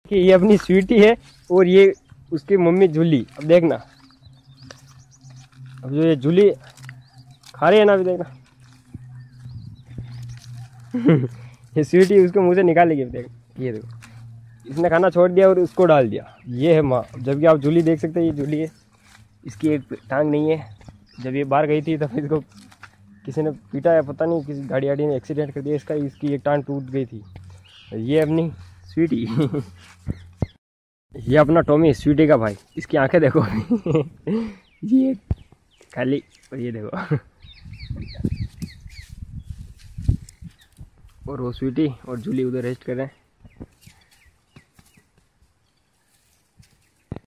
कि ये अपनी स्वीटी है और ये उसकी मम्मी जूली। अब देखना, अब जो ये जूली खा रही है ना, अभी देखना ये स्वीटी उसको मुंह से निकालेगी। अब देख, ये देखो, इसने खाना छोड़ दिया और उसको डाल दिया। ये है माँ। जबकि आप जूली देख सकते हैं, ये जूली है, इसकी एक टांग नहीं है। जब ये बाहर गई थी तब इसको किसी ने पीटा है, पता नहीं, किसी गाड़ी वाड़ी ने एक्सीडेंट कर दिया इसका, इसकी एक टांग टूट गई थी। ये अपनी स्वीटी ये अपना टॉमी, स्वीटी का भाई। इसकी आंखें देखो ये खाली, और ये देखो और वो स्वीटी और जूली उधर रेस्ट कर रहे हैं।